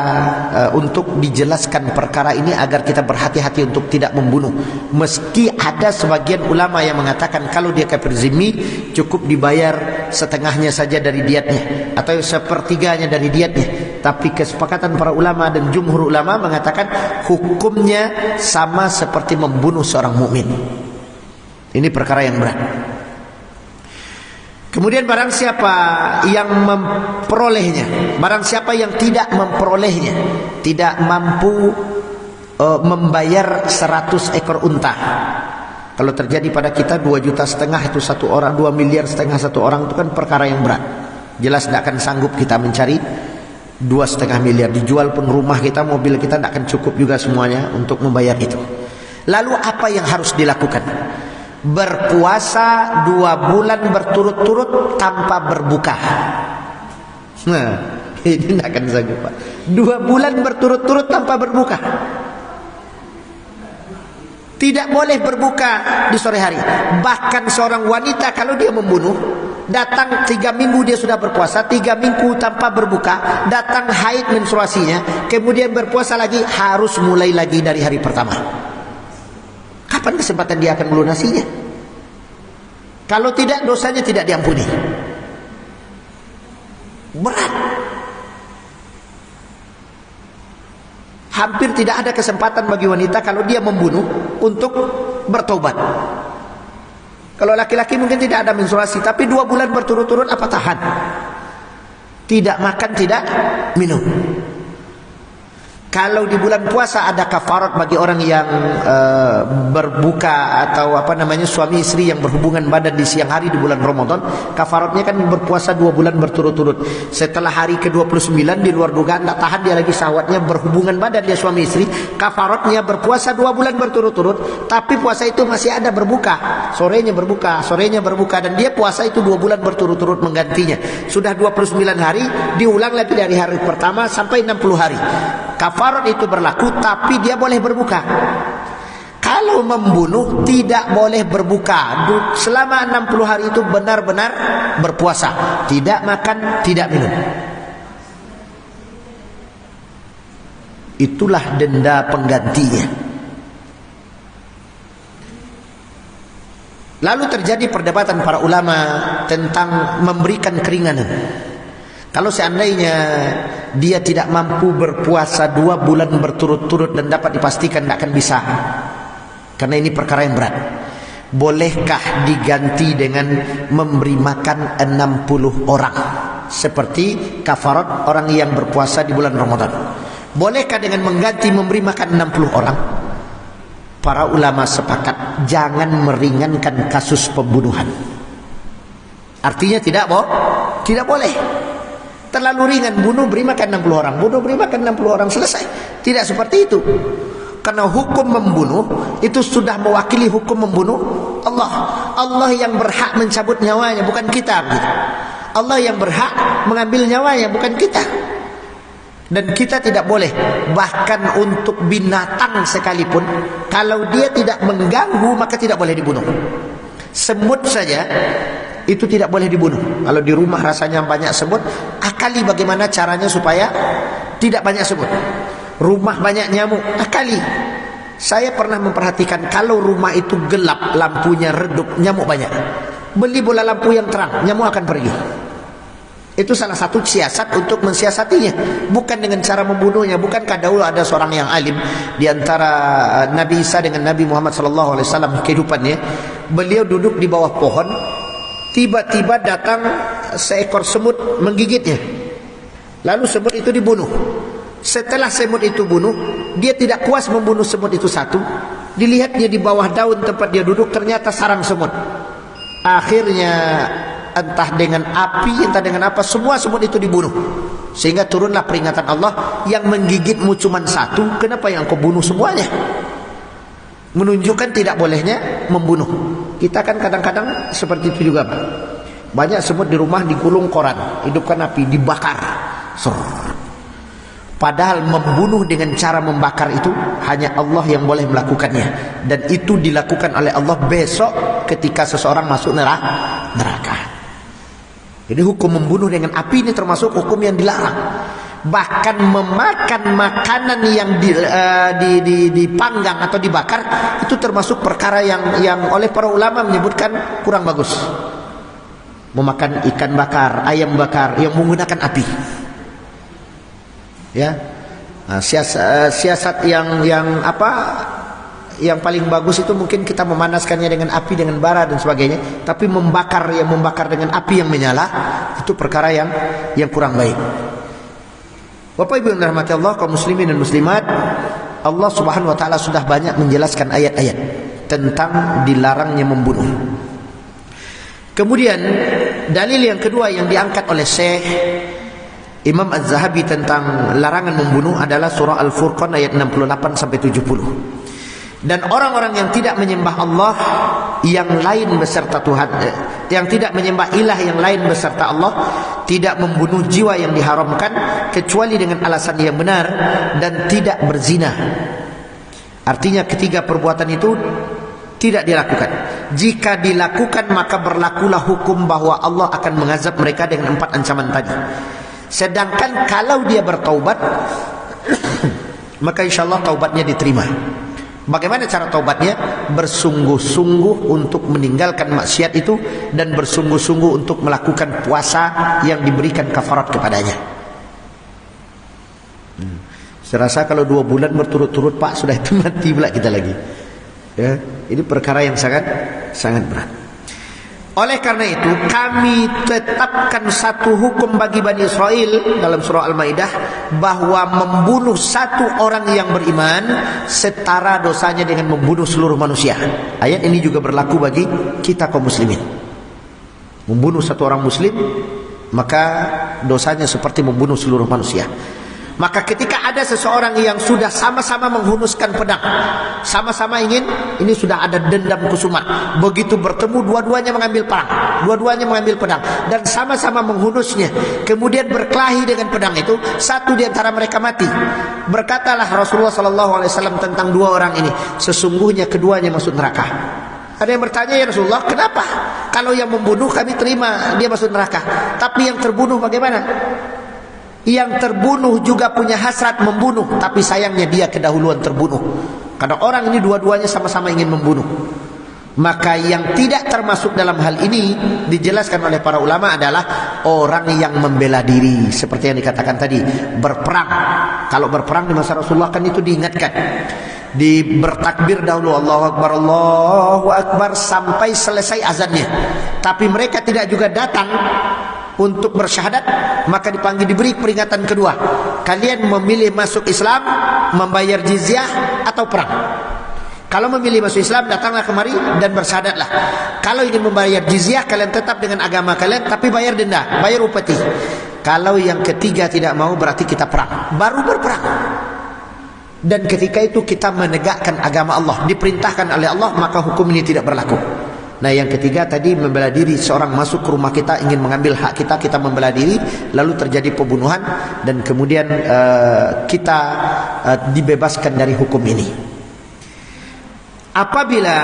untuk dijelaskan perkara ini agar kita berhati-hati untuk tidak membunuh. Meski ada sebagian ulama yang mengatakan kalau dia kafir zimmi cukup dibayar setengahnya saja dari diatnya atau sepertiganya dari diatnya. Tapi kesepakatan para ulama dan jumhur ulama mengatakan hukumnya sama seperti membunuh seorang mukmin. Ini perkara yang berat. Kemudian barang siapa yang memperolehnya, barang siapa yang tidak memperolehnya, tidak mampu membayar 100 ekor unta. Kalau terjadi pada kita 2,5 juta itu satu orang, 2,5 miliar satu orang, itu kan perkara yang berat. Jelas tidak akan sanggup kita mencari 2,5 miliar. Dijual pun rumah kita, mobil kita tidak akan cukup juga semuanya untuk membayar itu. Lalu apa yang harus dilakukan? Berpuasa 2 bulan berturut-turut tanpa berbuka. Nah, ini tidak akan sanggup, Pak. 2 bulan berturut-turut tanpa berbuka. Tidak boleh berbuka di sore hari. Bahkan seorang wanita kalau dia membunuh, datang 3 minggu dia sudah berpuasa, 3 minggu tanpa berbuka, datang haid menstruasinya, kemudian berpuasa lagi, harus mulai lagi dari hari pertama. Kapan kesempatan dia akan melunasinya? Kalau tidak, dosanya tidak diampuni. Berat. hampir tidak ada kesempatan bagi wanita kalau dia membunuh untuk bertobat. Kalau laki-laki mungkin tidak ada menstruasi, tapi 2 bulan berturut-turut apa tahan? Tidak makan, tidak minum. Kalau di bulan puasa ada kafarat bagi orang yang berbuka atau suami istri yang berhubungan badan di siang hari di bulan Ramadan, kafaratnya kan berpuasa 2 bulan berturut-turut. Setelah hari ke-29 di luar dugaan tak tahan dia lagi syahwatnya berhubungan badan dia suami istri, kafaratnya berpuasa 2 bulan berturut-turut, tapi puasa itu masih ada berbuka, sorenya berbuka dan dia puasa itu 2 bulan berturut-turut menggantinya. Sudah 29 hari, diulang lagi dari hari pertama sampai 60 hari. Kafarat itu berlaku, tapi dia boleh berbuka. Kalau membunuh tidak boleh berbuka. Selama 60 hari itu benar-benar berpuasa, tidak makan, tidak minum. Itulah denda penggantinya. Lalu terjadi perdebatan para ulama tentang memberikan keringanan. Kalau seandainya dia tidak mampu berpuasa 2 bulan berturut-turut dan dapat dipastikan tidak akan bisa, karena ini perkara yang berat, bolehkah diganti dengan memberi makan 60 orang seperti kafarat orang yang berpuasa di bulan Ramadan? Bolehkah dengan mengganti memberi makan 60 orang? Para ulama sepakat jangan meringankan kasus pembunuhan. Artinya tidak boleh. Terlalu ringan, bunuh beri makan 60 orang, bunuh beri makan 60 orang, selesai. Tidak seperti itu. Karena hukum membunuh itu sudah mewakili hukum membunuh Allah. Allah yang berhak mencabut nyawanya, bukan kita. Allah yang berhak mengambil nyawanya, bukan kita. Dan kita tidak boleh, bahkan untuk binatang sekalipun, kalau dia tidak mengganggu maka tidak boleh dibunuh. Semut saja itu tidak boleh dibunuh. Kalau di rumah rasanya banyak semut, akali bagaimana caranya supaya tidak banyak semut. Rumah banyak nyamuk, akali. Saya pernah memperhatikan kalau rumah itu gelap, lampunya redup, nyamuk banyak. Beli bola lampu yang terang, nyamuk akan pergi. Itu salah satu siasat untuk mensiasatinya, bukan dengan cara membunuhnya. Bukankah dahulu ada seorang yang alim di antara Nabi Isa dengan Nabi Muhammad SAW kehidupannya, beliau duduk di bawah pohon, tiba-tiba datang seekor semut menggigitnya. Lalu semut itu dibunuh. Setelah semut itu bunuh, dia tidak puas membunuh semut itu satu. Dilihatnya di bawah daun tempat dia duduk, ternyata sarang semut. Akhirnya entah dengan api, entah dengan apa, semua semut itu dibunuh. Sehingga turunlah peringatan Allah, yang menggigitmu cuma satu, kenapa yang kau bunuh semuanya? Menunjukkan tidak bolehnya membunuh. Kita kan kadang-kadang seperti itu juga, Pak. Banyak semut di rumah digulung koran, hidupkan api, dibakar. Padahal membunuh dengan cara membakar itu hanya Allah yang boleh melakukannya. Dan itu dilakukan oleh Allah besok ketika seseorang masuk neraka. Jadi hukum membunuh dengan api ini termasuk hukum yang dilarang. Bahkan memakan makanan yang dipanggang atau dibakar itu termasuk perkara yang oleh para ulama menyebutkan kurang bagus. Memakan ikan bakar, ayam bakar yang menggunakan api. Ya, nah, siasat yang paling bagus itu mungkin kita memanaskannya dengan api, dengan bara dan sebagainya. Tapi membakar dengan api yang menyala itu perkara yang kurang baik. Bapak Ibu yang dirahmati Allah, kaum muslimin dan muslimat, Allah Subhanahu wa taala sudah banyak menjelaskan ayat-ayat tentang dilarangnya membunuh. Kemudian dalil yang kedua yang diangkat oleh Syekh Imam Az-Zahabi tentang larangan membunuh adalah surah Al-Furqan ayat 68 sampai 70. Dan orang-orang yang tidak menyembah Allah yang lain beserta Tuhan, yang tidak menyembah ilah yang lain beserta Allah, tidak membunuh jiwa yang diharamkan kecuali dengan alasan yang benar, dan tidak berzina. Artinya ketiga perbuatan itu tidak dilakukan. Jika dilakukan maka berlakulah hukum bahwa Allah akan mengazab mereka dengan 4 ancaman tadi. Sedangkan kalau dia bertaubat maka insyaallah taubatnya diterima. Bagaimana cara taubatnya? Bersungguh-sungguh untuk meninggalkan maksiat itu, dan bersungguh-sungguh untuk melakukan puasa yang diberikan kafarat kepadanya. Saya rasa kalau 2 bulan berturut-turut Pak, sudah itu mati pula kita lagi. Ya, ini perkara yang sangat berat. Oleh karena itu kami tetapkan satu hukum bagi Bani Israel dalam surah Al-Maidah, bahwa membunuh satu orang yang beriman setara dosanya dengan membunuh seluruh manusia. Ayat ini juga berlaku bagi kita kaum muslimin. Membunuh satu orang muslim maka dosanya seperti membunuh seluruh manusia. Maka ketika ada seseorang yang sudah sama-sama menghunuskan pedang, sama-sama ingin, ini sudah ada dendam kusumat, begitu bertemu dua-duanya mengambil perang, dua-duanya mengambil pedang dan sama-sama menghunusnya, kemudian berkelahi dengan pedang itu, satu di antara mereka mati. Berkatalah Rasulullah SAW tentang 2 orang ini, sesungguhnya keduanya masuk neraka. Ada yang bertanya, ya Rasulullah, kenapa? Kalau yang membunuh kami terima dia masuk neraka, tapi yang terbunuh bagaimana? Yang terbunuh juga punya hasrat membunuh, tapi sayangnya dia kedahuluan terbunuh. Karena orang ini dua-duanya sama-sama ingin membunuh. Maka yang tidak termasuk dalam hal ini dijelaskan oleh para ulama adalah orang yang membela diri, seperti yang dikatakan tadi, berperang. Kalau berperang di masa Rasulullah kan itu diingatkan, bertakbir dahulu, Allahu Akbar, Allahu Akbar, sampai selesai azannya. Tapi mereka tidak juga datang untuk bersyahadat, maka diberi peringatan kedua. Kalian memilih masuk Islam, membayar jizyah atau perang. Kalau memilih masuk Islam, datanglah kemari dan bersyahadatlah. Kalau ingin membayar jizyah, kalian tetap dengan agama kalian, tapi bayar denda, bayar upeti. Kalau yang ketiga tidak mau, berarti kita perang. Baru berperang. Dan ketika itu kita menegakkan agama Allah, diperintahkan oleh Allah, maka hukum ini tidak berlaku. Nah, yang ketiga tadi membela diri, seorang masuk ke rumah kita ingin mengambil hak kita, kita membela diri, lalu terjadi pembunuhan dan kemudian kita dibebaskan dari hukum ini. Apabila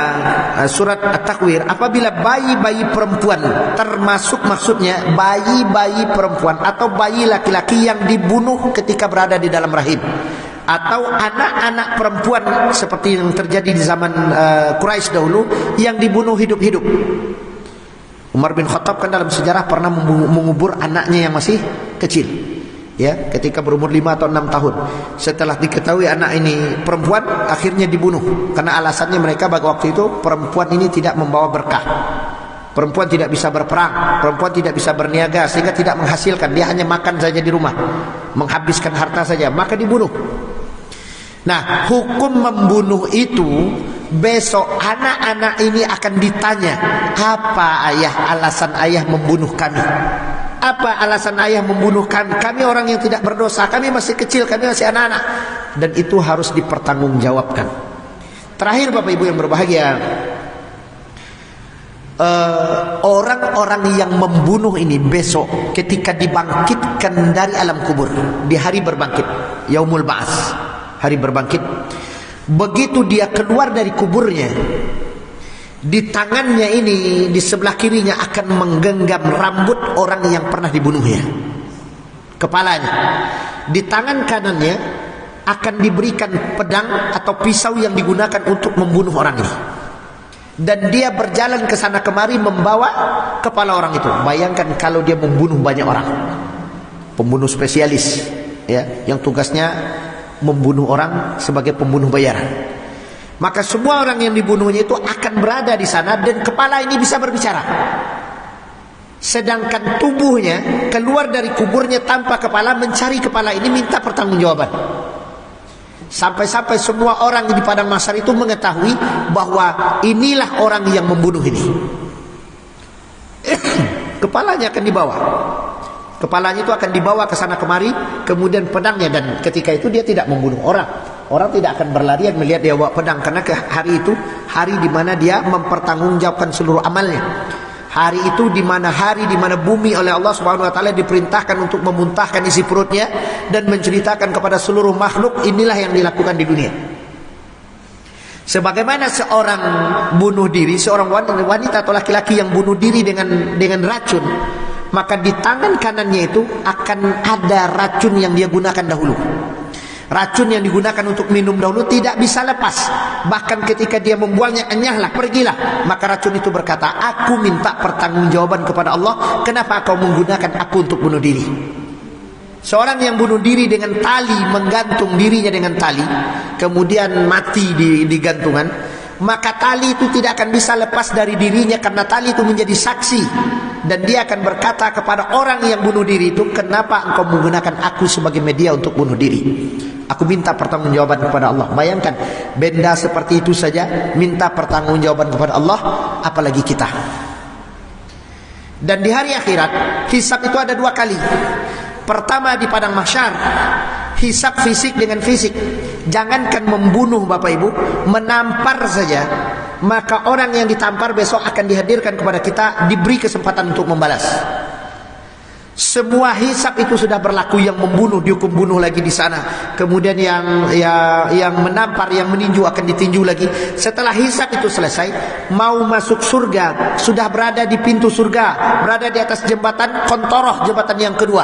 surat At-Takwir, apabila bayi-bayi perempuan, termasuk maksudnya bayi-bayi perempuan atau bayi laki-laki yang dibunuh ketika berada di dalam rahim, atau anak-anak perempuan seperti yang terjadi di zaman Quraisy dahulu yang dibunuh hidup-hidup. Umar bin Khattab kan dalam sejarah pernah mengubur anaknya yang masih kecil, ya, ketika berumur 5 atau 6 tahun. Setelah diketahui anak ini perempuan, akhirnya dibunuh karena alasannya mereka pada waktu itu perempuan ini tidak membawa berkah. Perempuan tidak bisa berperang, perempuan tidak bisa berniaga, sehingga tidak menghasilkan, dia hanya makan saja di rumah, menghabiskan harta saja, maka dibunuh. Nah, hukum membunuh itu besok anak-anak ini akan ditanya, apa ayah, alasan ayah membunuh kami? Apa alasan ayah membunuh kami? Kami orang yang tidak berdosa, kami masih kecil, kami masih anak-anak. Dan itu harus dipertanggungjawabkan. Terakhir Bapak Ibu yang berbahagia, orang-orang yang membunuh ini besok ketika dibangkitkan dari alam kubur, di hari berbangkit, Yaumul Ba'ats, hari berbangkit, begitu dia keluar dari kuburnya, di tangannya ini, di sebelah kirinya akan menggenggam rambut orang yang pernah dibunuhnya, kepalanya. Di tangan kanannya akan diberikan pedang atau pisau yang digunakan untuk membunuh orang ini. Dan dia berjalan ke sana kemari membawa kepala orang itu. Bayangkan kalau dia membunuh banyak orang, pembunuh spesialis, ya, yang tugasnya membunuh orang sebagai pembunuh bayaran. Maka semua orang yang dibunuhnya itu akan berada di sana dan kepala ini bisa berbicara. Sedangkan tubuhnya keluar dari kuburnya tanpa kepala, mencari kepala ini, minta pertanggungjawaban. Sampai-sampai semua orang di padang mahsyar itu mengetahui bahwa inilah orang yang membunuh ini. Kepalanya akan dibawa. Kepalanya itu akan dibawa ke sana kemari, kemudian pedangnya, dan ketika itu dia tidak membunuh orang. Orang tidak akan berlarian melihat dia bawa pedang, karena ke hari itu hari di mana dia mempertanggungjawabkan seluruh amalnya. Hari itu di mana bumi oleh Allah Subhanahu wa taala diperintahkan untuk memuntahkan isi perutnya dan menceritakan kepada seluruh makhluk, inilah yang dilakukan di dunia. Sebagaimana seorang bunuh diri, seorang wanita atau laki-laki yang bunuh diri dengan racun, maka di tangan kanannya itu akan ada racun yang dia gunakan dahulu. Racun yang digunakan untuk minum dahulu tidak bisa lepas. Bahkan ketika dia membuangnya, enyahlah, pergilah. Maka racun itu berkata, aku minta pertanggungjawaban kepada Allah, kenapa kau menggunakan aku untuk bunuh diri? Seorang yang bunuh diri dengan tali, menggantung dirinya dengan tali, kemudian mati di gantungan, maka tali itu tidak akan bisa lepas dari dirinya, karena tali itu menjadi saksi. Dan dia akan berkata kepada orang yang bunuh diri itu, kenapa engkau menggunakan aku sebagai media untuk bunuh diri? Aku minta pertanggungjawaban kepada Allah. Bayangkan, benda seperti itu saja minta pertanggungjawaban kepada Allah, apalagi kita. Dan di hari akhirat, hisab itu ada 2 kali. Pertama di padang mahsyar, hisab fisik dengan fisik. Jangankan membunuh Bapak Ibu, menampar saja, maka orang yang ditampar besok akan dihadirkan kepada kita, diberi kesempatan untuk membalas. Semua hisab itu sudah berlaku. Yang membunuh dihukum bunuh lagi di sana. Kemudian yang menampar, yang meninju akan ditinju lagi. Setelah hisab itu selesai, mau masuk surga, sudah berada di pintu surga, berada di atas jembatan Kontoroh, jembatan yang kedua.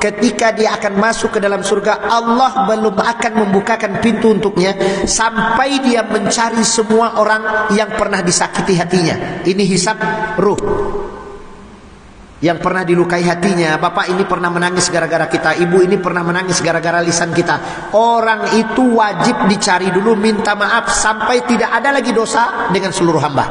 Ketika dia akan masuk ke dalam surga, Allah belum akan membukakan pintu untuknya sampai dia mencari semua orang yang pernah disakiti hatinya. Ini hisab ruh, yang pernah dilukai hatinya. Bapak ini pernah menangis gara-gara kita, ibu ini pernah menangis gara-gara lisan kita. Orang itu wajib dicari dulu, minta maaf sampai tidak ada lagi dosa dengan seluruh hamba.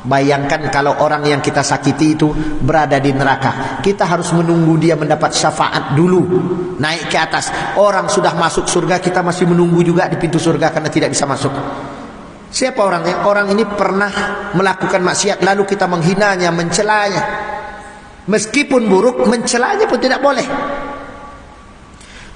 Bayangkan kalau orang yang kita sakiti itu berada di neraka, kita harus menunggu dia mendapat syafaat dulu, naik ke atas. Orang sudah masuk surga, kita masih menunggu juga di pintu surga karena tidak bisa masuk. Siapa orangnya? Orang ini pernah melakukan maksiat, lalu kita menghinanya, mencelanya. Meskipun buruk, mencelanya pun tidak boleh.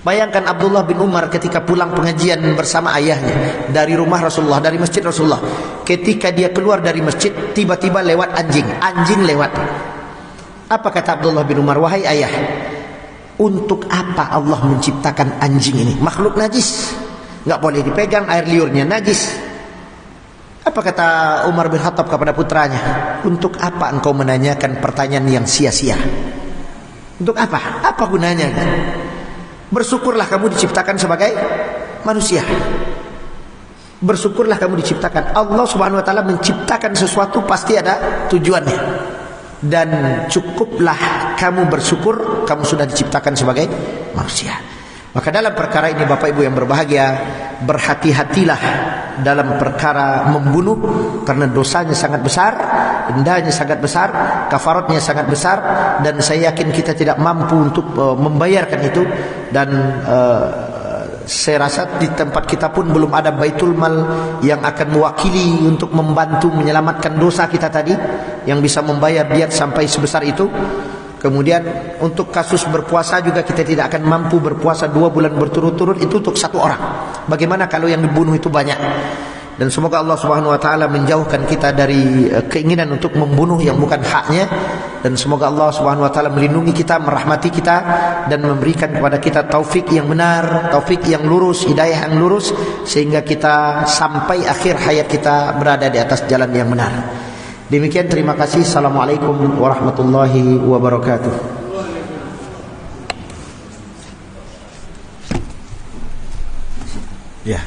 Bayangkan Abdullah bin Umar ketika pulang pengajian bersama ayahnya dari rumah Rasulullah, dari masjid Rasulullah. Ketika dia keluar dari masjid, tiba-tiba lewat anjing. Anjing lewat. Apa kata Abdullah bin Umar? Wahai ayah, untuk apa Allah menciptakan anjing ini? Makhluk najis, nggak boleh dipegang, air liurnya najis. Apa kata Umar bin Khattab kepada putranya? Untuk apa engkau menanyakan pertanyaan yang sia-sia? Untuk apa? Apa gunanya? Bersyukurlah kamu diciptakan sebagai manusia. Bersyukurlah kamu diciptakan. Allah Subhanahu wa taala menciptakan sesuatu pasti ada tujuannya. Dan cukuplah kamu bersyukur kamu sudah diciptakan sebagai manusia. Maka dalam perkara ini Bapak Ibu yang berbahagia, berhati-hatilah dalam perkara membunuh, karena dosanya sangat besar, dendanya sangat besar, kafaratnya sangat besar, dan saya yakin kita tidak mampu untuk membayarkan itu. Dan saya rasa di tempat kita pun belum ada baitul mal yang akan mewakili untuk membantu menyelamatkan dosa kita tadi, yang bisa membayar diat sampai sebesar itu. Kemudian untuk kasus berpuasa juga kita tidak akan mampu berpuasa 2 bulan berturut-turut, itu untuk 1 orang. Bagaimana kalau yang dibunuh itu banyak? Dan semoga Allah Subhanahu wa taala menjauhkan kita dari keinginan untuk membunuh yang bukan haknya. Dan semoga Allah Subhanahu wa taala melindungi kita, merahmati kita, dan memberikan kepada kita taufik yang benar, taufik yang lurus, hidayah yang lurus, sehingga kita sampai akhir hayat kita berada di atas jalan yang benar. Demikian, terima kasih. Assalamualaikum warahmatullahi wabarakatuh. Ya.